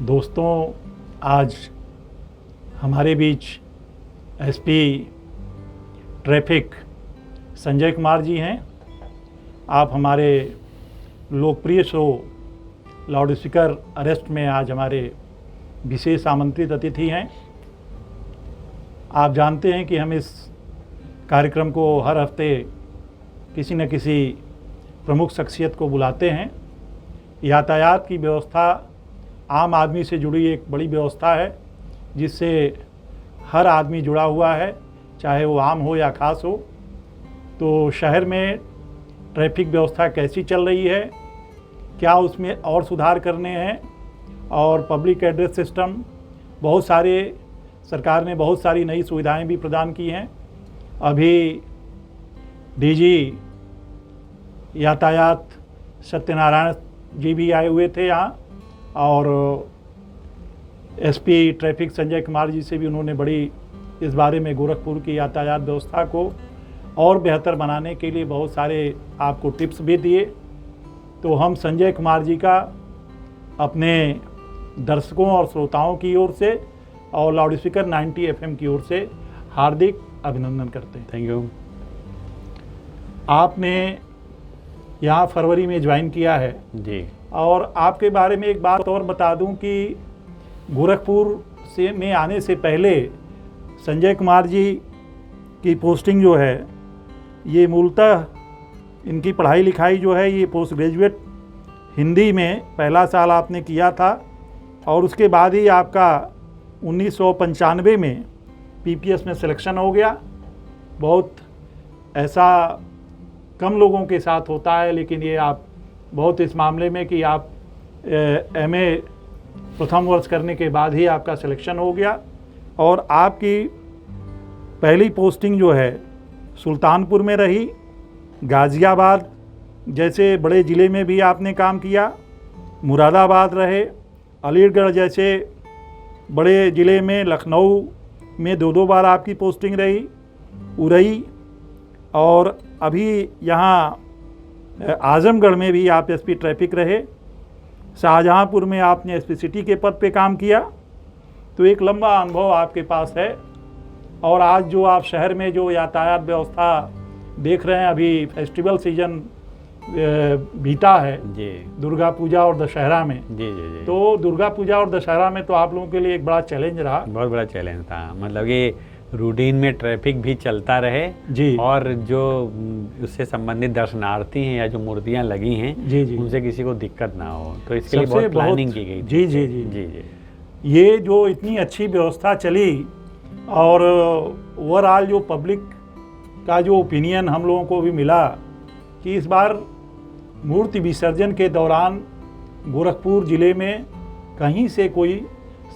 दोस्तों, आज हमारे बीच एसपी ट्रैफिक संजय कुमार जी हैं। आप हमारे लोकप्रिय शो लाउड स्पीकर अरेस्ट में आज हमारे विशेष आमंत्रित अतिथि हैं। आप जानते हैं कि हम इस कार्यक्रम को हर हफ्ते किसी न किसी प्रमुख शख्सियत को बुलाते हैं। यातायात की व्यवस्था आम आदमी से जुड़ी एक बड़ी व्यवस्था है जिससे हर आदमी जुड़ा हुआ है, चाहे वो आम हो या खास हो। तो शहर में ट्रैफिक व्यवस्था कैसी चल रही है, क्या उसमें और सुधार करने हैं, और पब्लिक एड्रेस सिस्टम सरकार ने बहुत सारी नई सुविधाएं भी प्रदान की हैं। अभी डीजी यातायात सत्यनारायण जी भी आए हुए थे यहाँ, और एसपी ट्रैफिक संजय कुमार जी से भी उन्होंने बड़ी इस बारे में गोरखपुर की यातायात व्यवस्था को और बेहतर बनाने के लिए बहुत सारे आपको टिप्स भी दिए। तो हम संजय कुमार जी का अपने दर्शकों और श्रोताओं की ओर से और लाउड स्पीकर 90 FM की ओर से हार्दिक अभिनंदन करते हैं। Thank you. आपने यहाँ फरवरी में ज्वाइन किया है जी। और आपके बारे में एक बात और बता दूं कि गोरखपुर में आने से पहले संजय कुमार जी की पोस्टिंग जो है, ये मूलतः इनकी पढ़ाई लिखाई जो है ये पोस्ट ग्रेजुएट हिंदी में पहला साल आपने किया था, और उसके बाद ही आपका 1995 में पीपीएस में सिलेक्शन हो गया। बहुत ऐसा कम लोगों के साथ होता है, लेकिन ये आप बहुत इस मामले में कि आप एमए प्रथम वर्ष करने के बाद ही आपका सिलेक्शन हो गया। और आपकी पहली पोस्टिंग जो है सुल्तानपुर में रही, गाज़ियाबाद जैसे बड़े ज़िले में भी आपने काम किया, मुरादाबाद रहे, अलीगढ़ जैसे बड़े ज़िले में, लखनऊ में 2 बार आपकी पोस्टिंग रही, उरई, और अभी यहाँ आजमगढ़ में भी आप एसपी ट्रैफिक रहे। शाहजहांपुर में आपने एसपी सिटी के पद पे काम किया। तो एक लंबा अनुभव आपके पास है। और आज जो आप शहर में जो यातायात व्यवस्था देख रहे हैं, अभी फेस्टिवल सीजन बीता है जी, दुर्गा पूजा और दशहरा में। जी जी जी। तो दुर्गा पूजा और दशहरा में तो आप लोगों के लिए एक बड़ा चैलेंज रहा। बहुत बड़ा चैलेंज था, मतलब ये रूटीन में ट्रैफिक भी चलता रहे जी, और जो उससे संबंधित दर्शनार्थी हैं या जो मूर्तियां लगी हैं जी जी, उनसे किसी को दिक्कत ना हो, तो इसके लिए बहुत प्लानिंग की गई थी। जी जी जी जी जी। ये जो इतनी अच्छी व्यवस्था चली, और ओवरऑल जो पब्लिक का जो ओपिनियन हम लोगों को भी मिला कि इस बार मूर्ति विसर्जन के दौरान गोरखपुर ज़िले में कहीं से कोई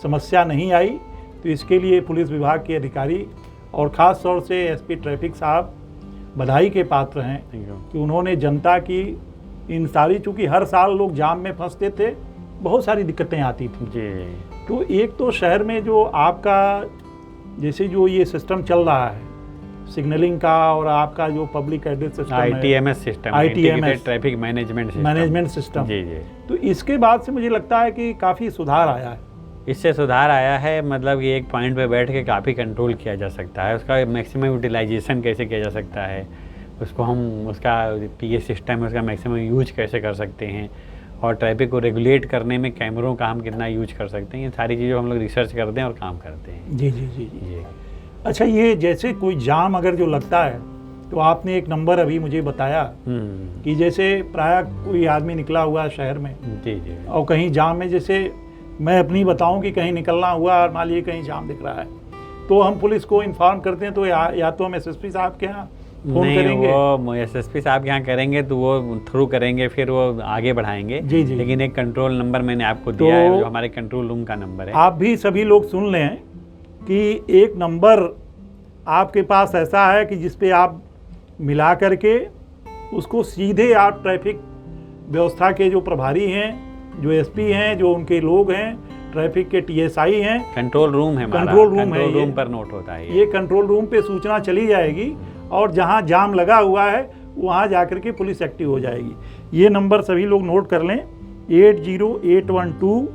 समस्या नहीं आई। तो इसके लिए पुलिस विभाग के अधिकारी और ख़ास तौर से एसपी ट्रैफिक साहब बधाई के पात्र हैं कि उन्होंने जनता की इन सारी, चूँकि हर साल लोग जाम में फंसते थे, बहुत सारी दिक्कतें आती थी जी। तो एक तो शहर में जो आपका जैसे जो ये सिस्टम चल रहा है सिग्नलिंग का, और आपका जो पब्लिक एड्रेस सिस्टम है, ITMS system, ITMS traffic management system. जी जी। तो इसके बाद से मुझे लगता है कि काफ़ी सुधार आया है। इससे सुधार आया है, मतलब कि एक पॉइंट पे बैठ के काफ़ी कंट्रोल किया जा सकता है, उसका मैक्सिमम यूटिलाइजेशन कैसे किया जा सकता है, उसका PA सिस्टम है उसका मैक्सिमम यूज कैसे कर सकते हैं, और ट्रैफिक को रेगुलेट करने में कैमरों का हम कितना यूज कर सकते हैं, ये सारी चीज़ों हम लोग रिसर्च करते हैं और काम करते हैं। जी जी जी जी। जी। अच्छा, ये जैसे कोई जाम अगर जो लगता है, तो आपने एक नंबर अभी मुझे बताया कि जैसे प्रायः कोई आदमी निकला हुआ है शहर में, जी जी, और कहीं जाम में, जैसे मैं अपनी बताऊं कि कहीं निकलना हुआ और मान लीजिए कहीं जाम दिख रहा है, तो हम पुलिस को इन्फॉर्म करते हैं। तो या तो हम एसएसपी साहब के यहाँ फोन करेंगे, वो एसएसपी साहब के यहाँ करेंगे तो वो थ्रू करेंगे, फिर वो आगे बढ़ाएंगे। जी जी। लेकिन एक कंट्रोल नंबर मैंने आपको दिया है, जो हमारे कंट्रोल रूम का नंबर है। आप भी सभी लोग सुन लें कि एक नंबर आपके पास ऐसा है कि जिस पे आप मिला करके उसको सीधे आप ट्रैफिक व्यवस्था के जो प्रभारी हैं, जो एसपी हैं, जो उनके लोग हैं, ट्रैफिक के TSI हैं, कंट्रोल रूम है, कंट्रोल रूम है, रूम पर नोट होता है ये कंट्रोल रूम पे सूचना चली जाएगी, और जहां जाम लगा हुआ है वहां जाकर के पुलिस एक्टिव हो जाएगी। ये नंबर सभी लोग नोट कर लें, 80812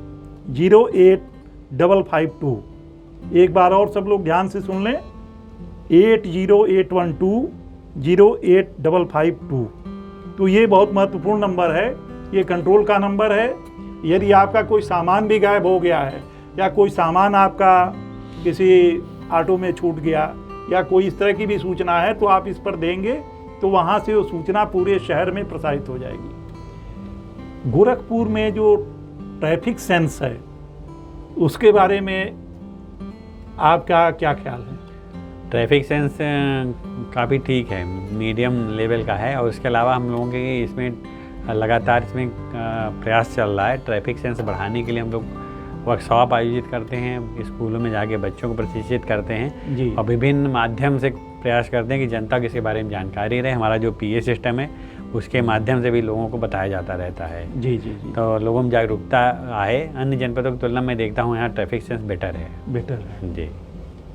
08552। एक बार और सब लोग ध्यान से सुन लें, 8081208552। तो ये बहुत महत्वपूर्ण नंबर है, ये कंट्रोल का नंबर है। यदि आपका कोई सामान भी गायब हो गया है या कोई सामान आपका किसी ऑटो में छूट गया या कोई इस तरह की भी सूचना है तो आप इस पर देंगे तो वहाँ से वो सूचना पूरे शहर में प्रसारित हो जाएगी। गोरखपुर में जो ट्रैफिक सेंस है उसके बारे में आपका क्या ख्याल है? ट्रैफिक सेंस काफ़ी ठीक है, मीडियम लेवल का है। और उसके अलावा हम लोगों के इसमें लगातार इसमें प्रयास चल रहा है। ट्रैफिक सेंस बढ़ाने के लिए हम लोग वर्कशॉप आयोजित करते हैं, स्कूलों में जाके बच्चों को प्रशिक्षित करते हैं जी। और विभिन्न माध्यम से प्रयास करते हैं कि जनता को इसके बारे में जानकारी रहे। हमारा जो PA सिस्टम है उसके माध्यम से भी लोगों को बताया जाता रहता है। जी जी जी। तो लोगों में जागरूकता आए। अन्य जनपदों की तुलना में देखता हूँ यहाँ ट्रैफिक सेंस बेटर है। जी।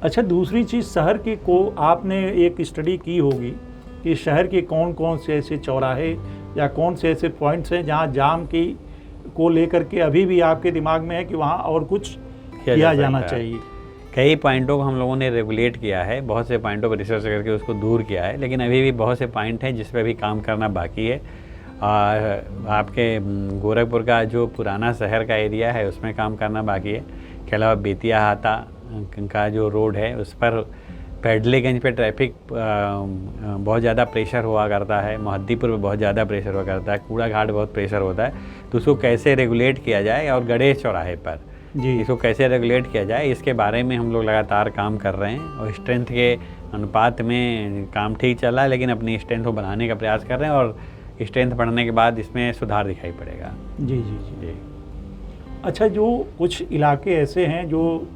अच्छा, दूसरी चीज़ शहर की को आपने एक स्टडी की होगी कि शहर के कौन कौन से ऐसे चौराहे या कौन से ऐसे पॉइंट्स हैं जहाँ जाम की को लेकर के अभी भी आपके दिमाग में है कि वहाँ और कुछ किया जाना चाहिए? कई पॉइंटों को हम लोगों ने रेगुलेट किया है, बहुत से पॉइंटों पर रिसर्च करके उसको दूर किया है, लेकिन अभी भी बहुत से पॉइंट हैं जिस पर भी काम करना बाकी है। आपके गोरखपुर का जो पुराना शहर का एरिया है उसमें काम करना बाकी है। के अलावा बेतिया हाता का जो रोड है उस पर पैडलेगंज पे ट्रैफिक बहुत ज़्यादा प्रेशर हुआ करता है, मोहद्दीपुर में बहुत ज़्यादा प्रेशर हुआ करता है, कूड़ा घाट बहुत प्रेशर होता है। तो उसको कैसे रेगुलेट किया जाए और गणेश चौराहे पर जी इसको कैसे रेगुलेट किया जाए, इसके बारे में हम लोग लगातार काम कर रहे हैं। और स्ट्रेंथ के अनुपात में काम ठीक चल रहा है, लेकिन अपनी स्ट्रेंथ को बढ़ाने का प्रयास कर रहे हैं और स्ट्रेंथ बढ़ने के बाद इसमें सुधार दिखाई पड़ेगा। जी जी जी। अच्छा, जो कुछ इलाके ऐसे हैं जो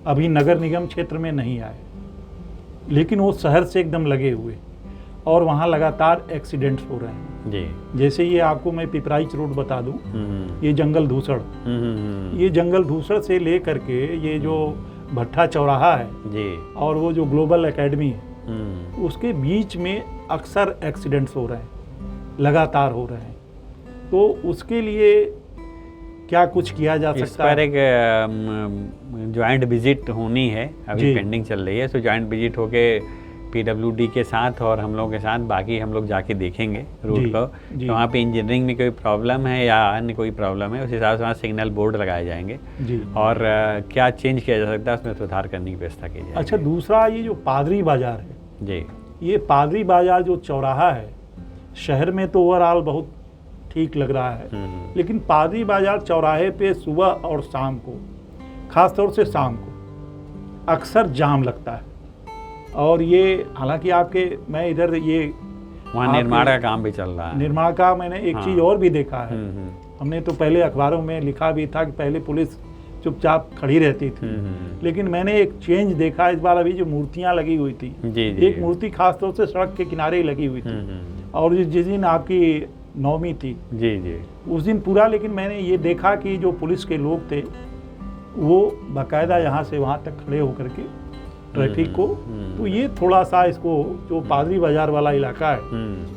अभी नगर निगम क्षेत्र में नहीं आए लेकिन वो शहर से एकदम लगे हुए और वहाँ लगातार एक्सीडेंट्स हो रहे हैं जी। जैसे ये आपको मैं पिपराइच रोड बता दूं, ये जंगल धूसड़, ये जंगल धूसड़ से ले करके ये जो भट्टा चौराहा है जी और वो जो ग्लोबल एकेडमी है उसके बीच में अक्सर एक्सीडेंट्स हो रहे हैं, लगातार हो रहे हैं। तो उसके लिए क्या कुछ किया जा इस सकता पर है? एक ज्वाइंट विजिट होनी है, अभी जी। पेंडिंग चल रही है। सो ज्वाइंट विजिट होके PWD के साथ और हम लोग के साथ बाकी हम लोग जाके देखेंगे रोड जी, को, जी। तो वहाँ पे इंजीनियरिंग में कोई प्रॉब्लम है या अन्य कोई प्रॉब्लम है, उस हिसाब से वहाँ सिग्नल बोर्ड लगाए जाएंगे जी। और क्या चेंज किया जा सकता है उसमें सुधार करने की व्यवस्था की जाएगी। अच्छा, दूसरा ये जो पादरी बाजार है, जी ये पादरी बाजार जो चौराहा है शहर में तो ओवरऑल बहुत ठीक लग रहा है, लेकिन पादरी बाजार चौराहे पे सुबह और शाम को, खास तौर से शाम को अक्सर जाम लगता है। और ये हालांकि आपके मैं इधर ये वहाँ आपके निर्माण का काम भी चल रहा है। निर्माण का मैंने एक हाँ। चीज़ और भी देखा है। हम्म, हमने तो पहले अखबारों में लिखा भी था कि पहले पुलिस चुपचाप खड़ी रहती थी, लेकिन मैंने एक चेंज देखा इस बार। अभी जो मूर्तियाँ लगी हुई थी, जी जी। एक मूर्ति खास तौर से सड़क के किनारे ही लगी हुई थी और जिस दिन आपकी नवमी थी जी जी उस दिन पूरा, लेकिन मैंने ये देखा कि जो पुलिस के लोग थे वो बाकायदा यहाँ से वहाँ तक खड़े होकर के ट्रैफिक को, तो ये थोड़ा सा इसको जो पादरी बाजार वाला इलाका है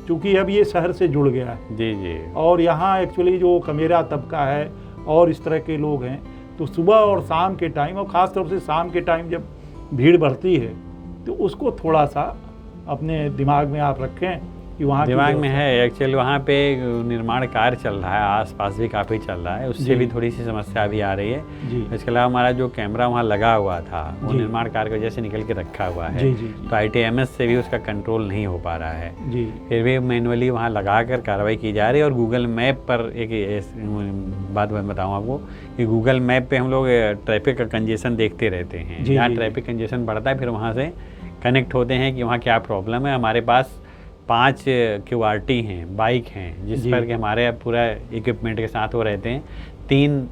क्योंकि अब ये शहर से जुड़ गया है जी जी और यहाँ एक्चुअली जो कमेरा तबका है और इस तरह के लोग हैं, तो सुबह और शाम के टाइम और ख़ास तौर से शाम के टाइम जब भीड़ बढ़ती है तो उसको थोड़ा सा अपने दिमाग में आप रखें कि वहाँ की दिमाग में व्यवस्था- है। एक्चुअली वहाँ पे निर्माण कार्य चल रहा है, आसपास भी काफ़ी चल रहा है, उससे जी। भी थोड़ी सी समस्या भी आ रही है। जी इसके अलावा हमारा जो कैमरा वहाँ लगा हुआ था वो जी। निर्माण कार्य की वजह से निकल के रखा हुआ है, जी जी जी तो ITMS से भी उसका कंट्रोल नहीं हो पा रहा है। जी फिर भी मैनुअली वहाँ लगा कर कार्रवाई की जा रही है। और गूगल मैप पर एक बात मैं बताऊँ आपको कि गूगल मैप पे हम लोग ट्रैफिक का कंजेशन देखते रहते हैं। जी, जहाँ जी, ट्रैफिक कंजेशन बढ़ता है फिर वहाँ से कनेक्ट होते हैं कि वहाँ क्या प्रॉब्लम है। हमारे पास 5 QRT हैं, बाइक हैं, जिस जी। पर कि हमारे पूरा इक्विपमेंट के साथ वो रहते हैं। 3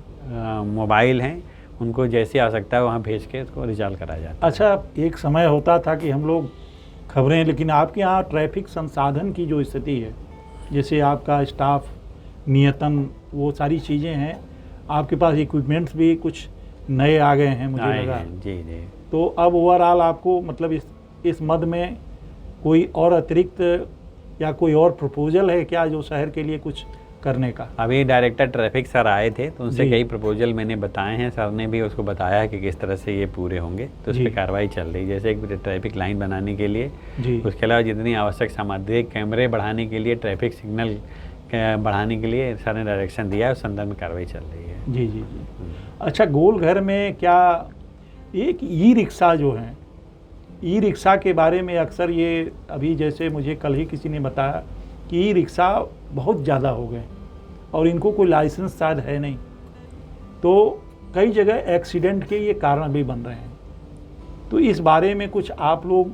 मोबाइल हैं, उनको जैसी आवश्यकता है वहाँ भेज के उसको रिजॉल्व करा जाता है। अच्छा, एक समय होता था कि हम लोग खबरें, लेकिन आपके यहाँ ट्रैफिक संसाधन की जो स्थिति है, जैसे आपका स्टाफ, नियतन, वो सारी चीज़ें हैं, आपके पास इक्विपमेंट्स भी कुछ नए आ गए हैं मुझे आए लगा, हैं, जी जी। तो अब ओवरऑल आपको मतलब इस मद में कोई और अतिरिक्त या कोई और प्रपोजल है क्या जो शहर के लिए कुछ करने का। अभी डायरेक्टर ट्रैफिक सर आए थे तो उनसे जी। कई प्रपोजल मैंने बताए हैं, सर ने भी उसको बताया है कि किस तरह से ये पूरे होंगे, तो उस जी। पर कार्रवाई चल रही है। जैसे एक ट्रैफिक लाइन बनाने के लिए, जी उसके अलावा जितनी आवश्यक सामग्री, कैमरे बढ़ाने के लिए, ट्रैफिक सिग्नल बढ़ाने के लिए सर ने डायरेक्शन दिया है, उस संदर्भ में कार्रवाई चल रही है। जी जी जी। अच्छा, गोलघर में क्या एक ई रिक्शा जो हैं, ई रिक्शा के बारे में अक्सर ये, अभी जैसे मुझे कल ही किसी ने बताया कि ई रिक्शा बहुत ज़्यादा हो गए और इनको कोई लाइसेंस शायद है नहीं, तो कई जगह एक्सीडेंट के ये कारण भी बन रहे हैं। तो इस बारे में कुछ आप लोग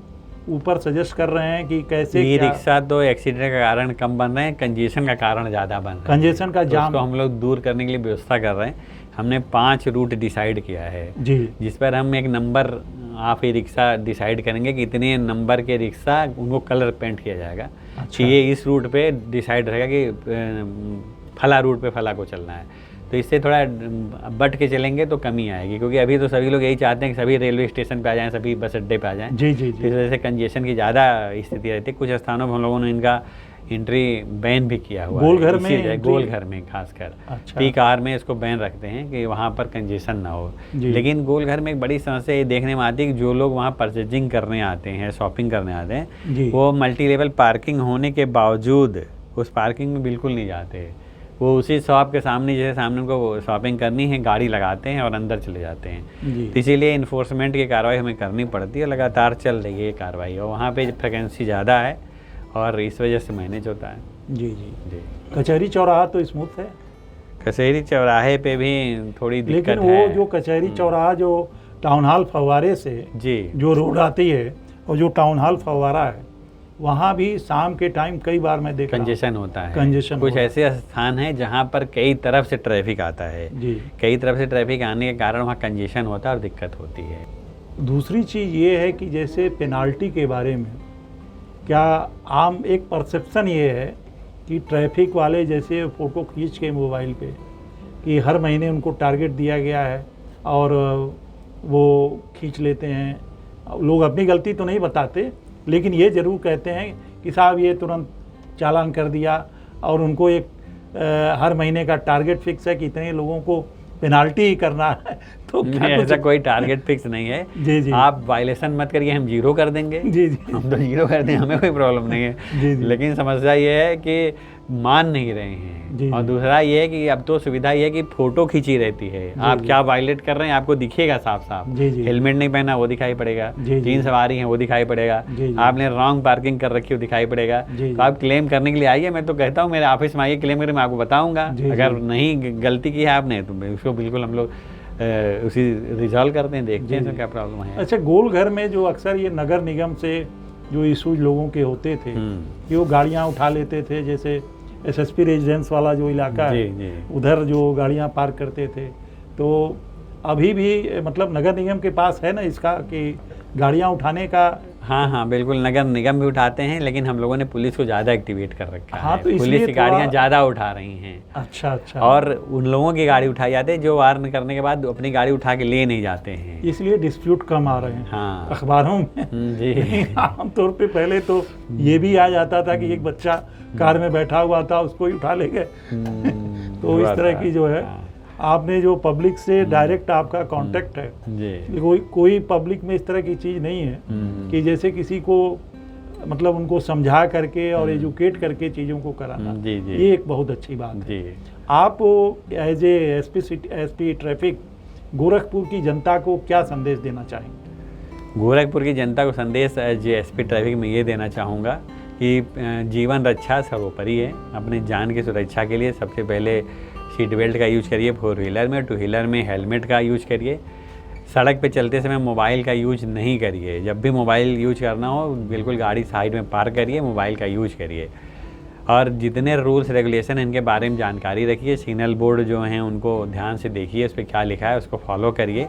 ऊपर सजेस्ट कर रहे हैं कि कैसे ई क्या? रिक्शा तो एक्सीडेंट का कारण कम बन रहे हैं, कंजेशन का कारण ज़्यादा बन रहा है। कंजेशन का तो जाम। उसको हम लोग दूर करने के लिए व्यवस्था कर रहे हैं। हमने 5 रूट डिसाइड किया है, जी जिस पर हम एक number of e rickshaw decide करेंगे कि इतने नंबर के रिक्शा, उनको कलर पेंट किया जाएगा। अच्छा। कि ये इस रूट पे डिसाइड रहेगा कि फला रूट पे फला को चलना है, तो इससे थोड़ा बट के चलेंगे तो कमी आएगी, क्योंकि अभी तो सभी लोग यही चाहते हैं कि सभी रेलवे स्टेशन पे आ जाएं, सभी बस अड्डे पे आ जाएं। जी जी तो जी। इस वजह से कंजेशन की ज़्यादा स्थिति रहती है। कुछ स्थानों पर हम लोगों ने इनका एंट्री बैन भी किया हुआ गोलघर है, में इसीलिए एंट्री? गोलघर में खासकर अच्छा। पीक आवर में इसको बैन रखते हैं कि वहाँ पर कंजेशन ना हो। जी। लेकिन गोलघर में एक बड़ी समस्या ये देखने में आती है कि जो लोग वहाँ परचेजिंग करने आते हैं, शॉपिंग करने आते हैं, जी। वो मल्टी लेवल पार्किंग होने के बावजूद उस पार्किंग में बिल्कुल नहीं जाते। वो उसी शॉप के सामने, जैसे सामने उनको शॉपिंग करनी है, गाड़ी लगाते हैं और अंदर चले जाते हैं। जी तो इसीलिए इन्फोर्समेंट की कार्रवाई हमें करनी पड़ती है, लगातार चल रही है ये कार्रवाई, और वहाँ पे फ्रिक्वेंसी ज़्यादा है और इस वजह से मैनेज होता है। जी जी। जी। कचहरी चौराहा तो स्मूथ है, कचहरी चौराहे पे भी थोड़ी दिक्कत लेकिन है। वो जो कचहरी चौराहा जो टाउन हॉल फव्वारे से जी जो रोड आती है और जो टाउन हॉल फव्वारा है, वहाँ भी शाम के टाइम कई बार मैं देख रहा हूँ कंजेशन होता है। कंजेशन कुछ हो रहा है। ऐसे स्थान हैं जहाँ पर कई तरफ से ट्रैफिक आता है। जी। कई तरफ से ट्रैफिक आने के कारण वहाँ कंजेशन होता है और दिक्कत होती है। दूसरी चीज़ ये है कि जैसे पेनाल्टी के बारे में क्या आम एक परसेप्शन ये है कि ट्रैफिक वाले जैसे फ़ोटो खींच के मोबाइल पे कि हर महीने उनको टारगेट दिया गया है और वो खींच लेते हैं। लोग अपनी गलती तो नहीं बताते, लेकिन ये ज़रूर कहते हैं कि साहब ये तुरंत चालान कर दिया, और उनको एक हर महीने का टारगेट फिक्स है कि इतने लोगों को पेनाल्टी ही करना है। तो क्या नहीं, कुछ- ऐसा कोई टारगेट फिक्स नहीं है। जी जी। आप वायलेशन मत करिए, हम 0 कर देंगे। जी जी। हम तो 0 कर देंगे, हमें कोई प्रॉब्लम नहीं है। जी जी। लेकिन समस्या ये है कि मान नहीं रहे जी हैं, और जी। दूसरा ये है कि अब तो सुविधा ये है कि फ़ोटो खींची रहती है। आप जी। क्या वायलेट कर रहे हैं आपको दिखेगा साफ साफ। जी जी। हेलमेट नहीं पहना वो दिखाई पड़ेगा, जी जी। 3 सवारी हैं वो दिखाई पड़ेगा, जी जी। आपने रॉन्ग पार्किंग कर रखी हो दिखाई पड़ेगा। जी जी। तो आप क्लेम करने के लिए आइए, मैं तो कहता हूँ मेरे ऑफिस में आइए, क्लेम करके मैं आपको बताऊँगा। जी जी। अगर नहीं गलती की है आपने तो उसको बिल्कुल हम लोग उसी रिजॉल्व करते हैं, देखते हैं जी, इसमें जी। क्या प्रॉब्लम है। अच्छा, गोलघर में जो अक्सर ये नगर निगम से जो इशूज लोगों के होते थे कि वो गाड़ियाँ उठा लेते थे, जैसे एसएसपी रेजिडेंस वाला जो इलाका जी, है जी। उधर जो गाड़ियाँ पार्क करते थे, तो अभी भी मतलब नगर निगम के पास है ना इसका कि गाड़ियाँ उठाने का? हाँ हाँ बिल्कुल, नगर निगम भी उठाते हैं, लेकिन हम लोगों ने पुलिस को ज़्यादा एक्टिवेट कर रखा हाँ, है। तो इसलिए पुलिस की गाड़ियाँ थोड़ा- ज़्यादा उठा रही हैं, अच्छा अच्छा। और उन लोगों की गाड़ी उठाई जाती है जो वार्न करने के बाद अपनी गाड़ी उठा के ले नहीं जाते हैं। इसलिए डिस्प्यूट कम आ रहे हैं हाँ। अखबारों में। जी। आमतौर पे पहले तो ये भी आ जाता था कि एक बच्चा कार में बैठा हुआ था, उसको ही उठा ले गए। तो इस हुआ तरह था। की जो है, हाँ। आपने जो पब्लिक से डायरेक्ट आपका कांटेक्ट है, जी। कोई पब्लिक में इस तरह की चीज़ नहीं है कि जैसे किसी को मतलब उनको समझा करके और एजुकेट करके चीज़ों को कराना। जी जी। ये एक बहुत अच्छी बात है। जी। आप as a SP traffic Gorakhpur की जनता को क्या संदेश देना चाहेंगे? गोरखपुर की जनता को संदेश एसपी ट्रैफिक में ये देना चाहूँगा कि जीवन रक्षा सर्वोपरि है। अपने जान की सुरक्षा के लिए सबसे पहले सीट बेल्ट का यूज करिए, 4 व्हीलर में, 2 व्हीलर में हेलमेट का यूज करिए। सड़क पे चलते समय मोबाइल का यूज नहीं करिए। जब भी मोबाइल यूज करना हो बिल्कुल गाड़ी साइड में पार्क करिए, मोबाइल का यूज करिए। और जितने रूल्स रेगुलेशन हैं इनके बारे में जानकारी रखिए। सिग्नल बोर्ड जो हैं उनको ध्यान से देखिए, उस पर क्या लिखा है उसको फॉलो करिए,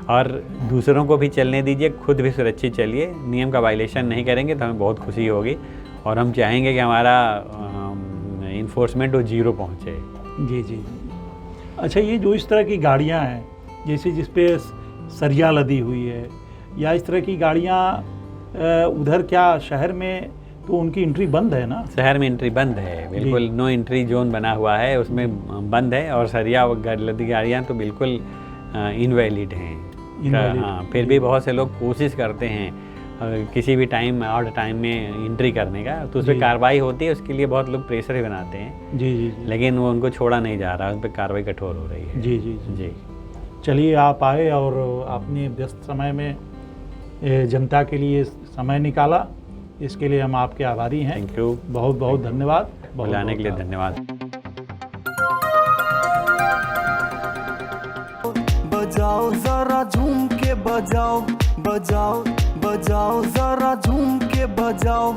और दूसरों को भी चलने दीजिए, खुद भी सुरक्षित चलिए। नियम का वायलेशन नहीं करेंगे तो हमें बहुत खुशी होगी, और हम चाहेंगे कि हमारा इन्फोर्समेंट वो 0 पहुँचे। जी जी। अच्छा, ये जो इस तरह की गाड़ियाँ हैं जैसे जिस पे सरिया लदी हुई है, या इस तरह की गाड़ियाँ उधर क्या शहर में तो उनकी एंट्री बंद है ना? शहर में एंट्री बंद है, बिल्कुल नो एंट्री जोन बना हुआ है, उसमें बंद है। और सरिया लदी गाड़ियाँ तो बिल्कुल इनवैलिड हैं। Invalid, हाँ, फिर भी बहुत से लोग कोशिश करते हैं किसी भी टाइम ऑड टाइम में एंट्री करने का, तो उस पर जी। कार्रवाई होती है, उसके लिए बहुत लोग प्रेशर भी बनाते हैं, जी जी जी लेकिन वो उनको छोड़ा नहीं जा रहा, उन पर कार्रवाई कठोर हो रही है। जी जी जी। जी। चलिए, आप आए और अपने व्यस्त समय में जनता के लिए समय निकाला, इसके लिए हम आपके आभारी हैं। थैंक यू, बहुत बहुत धन्यवाद। बुलाने के लिए धन्यवाद। बजाओ जरा झूम के बजाओ, बजाओ बजाओ जरा झूम के बजाओ।